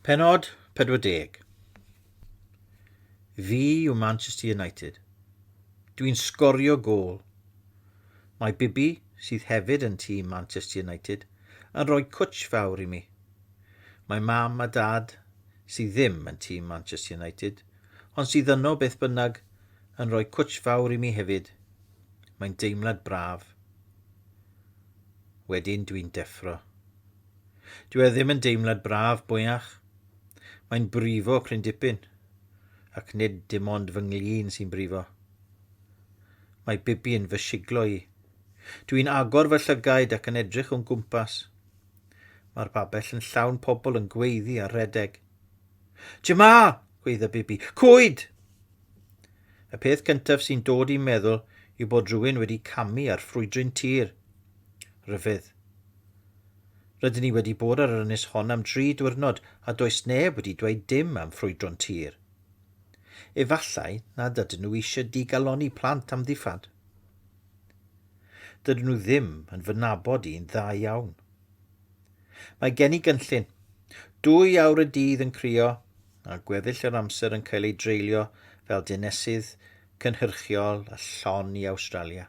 Pennod 40. Fi yw Manchester United. Dwi'n sgorio gôl. Mae Bibi, sydd hefyd yn tîm Manchester United, yn rhoi cwtsh fawr i mi. Mae mam a dad, sydd ddim yn tîm Manchester United, ond sydd yno beth bynnag, yn rhoi cwtsh fawr i mi hefyd. Mae'n deimlad braf. Wedyn dwi'n deffro. Dwi ddim yn deimlad braf bwyach. Mae'n brifo cryn dipyn, ac nid dim ond fy nglin sy'n brifo. Mae Bibi yn fy siglo i. Dwi'n agor fy llygaid ac yn edrych o'n gwmpas. Mae'r babell yn llawn pobl yn gweiddi a redeg. Jyma! Gweidda Bibi. Cwyd! Y peth cyntaf sy'n dod i'n meddwl yw bod rhywun wedi camu ar ffrwydryn tir. Ryfedd. Rydyn ni wedi bod ar yr ynys hon am 3 diwrnod a does neb wedi dweud dim am ffrwydron tir. Efallai nad ydyn nhw eisiau digaloni plant am ddiffad. Dydyn nhw ddim yn fy nabod i'n dda iawn. Mae gen I gynllun. 2 awr y dydd yn crio a gweddill yr amser yn cael ei dreulio fel dinesydd cynhyrchiol a llon I Awstralia.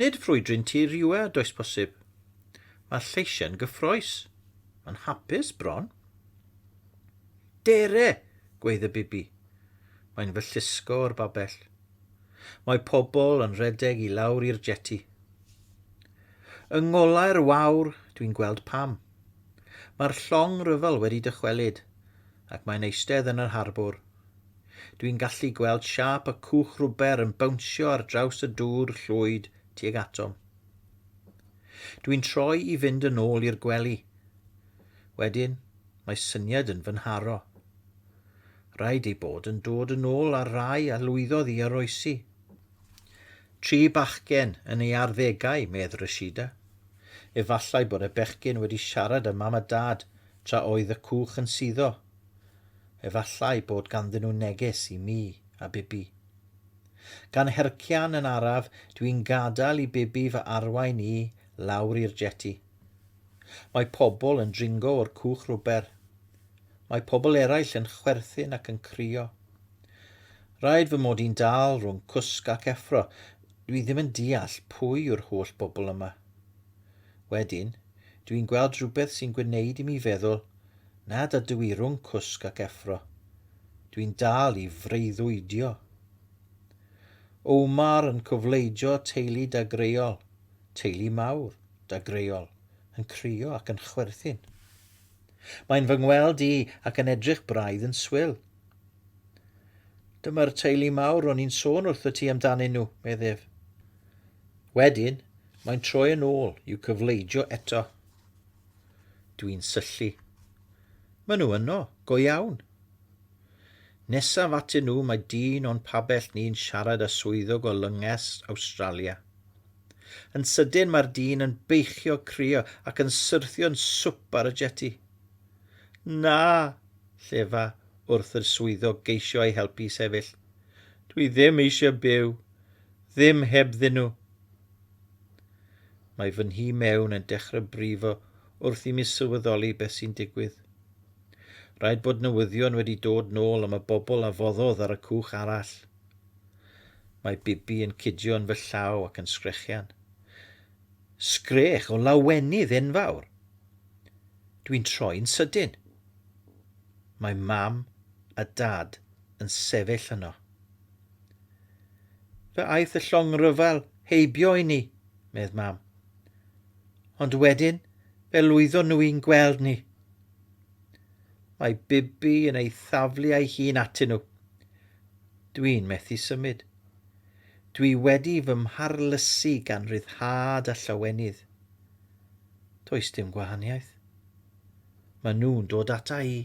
Nid ffrwydryn tir yw e, does posib. Mae'r lleisiau'n gyffroes. Mae'n hapus bron. Dere, gweidda Bibi. Mae'n fy llusgo o'r babell. Mae pobl yn redeg I lawr i'r jeti. Yng ngolau'r wawr dwi'n gweld pam. Mae'r llong ryfel wedi dychwelyd, ac mae'n eistedd yn yr harbwr. Dwi'n gallu gweld siap y cwch rwber yn bownsio ar draws y dŵr llwyd tuag atom. Dwi'n troi I fynd yn ôl i'r gwely. Wedyn, mae syniad yn fy nharo. Rhaid ei bod yn dod yn ôl ar rai a lwyddodd I oroesi. 3 bachgen yn ei arddegau, medd Rashida. Efallai bod y bechgyn wedi siarad â mam a dad tra oedd y cwch yn suddo. Efallai bod ganddyn nhw neges I mi a Bibi. Gan hercian yn araf, dwi'n gadael I Bibi fy arwain I lawr i'r jeti. Mae pobl yn dringo o'r cwch rwber. Mae pobl eraill yn chwerthin ac yn crio. Rhaid fy mod i'n dal rhwng cwsg ac effro. Dwi ddim yn deall pwy yw'r holl bobl yma. Wedyn, dwi'n gweld rhywbeth sy'n gwneud I mi feddwl nad ydw I rhwng cwsg ac effro. Dwi'n dal I freuddwydio. Omar yn cyfleidio teulu dagreol, teulu mawr dagreol, yn crio ac yn chwerthin. Mae'n fy ngweld I ac yn edrych braidd yn swil. Dyma'r teulu mawr o'n i'n sôn wrtho ti amdanyn nhw, meddef. Wedyn, mae'n troi yn ôl i'w cyfleidio eto. Dwi'n syllu. Maen nhw yno, go iawn. Nesaf atyn nhw mae dyn o'n pabell ni'n siarad â swyddog o lynges Awstralia. Yn sydyn mae'r dyn yn beichio crio ac yn syrthio'n swp ar y jeti. Na, llefa wrth yr swyddog geisio ei helpu sefyll. Dwi ddim eisiau byw, ddim hebddyn nhw. Mae fy nhi mewn yn dechrau brifo wrth I mi sylweddoli beth sy'n digwydd. Rhaid bod newyddion wedi dod nôl am y bobl a foddodd ar y cwch arall. Mae Bibi yn cydio yn fy llaw ac yn sgrechian. Sgrech o lawenydd enfawr. Dwi'n troi'n sydyn. Mae mam a dad yn sefyll yno. Fe aeth y llong ryfel heibio I ni, medd mam. Ond wedyn, fe lwyddo nhw i'n gweld ni. Mae Bibi yn ei thaflu ei hun atyn nhw. Dwi'n methu symud. Dwi wedi fy mharlysu gan ryddhad a llawenydd. Does dim gwahaniaeth. Maen nhw'n dod ata I.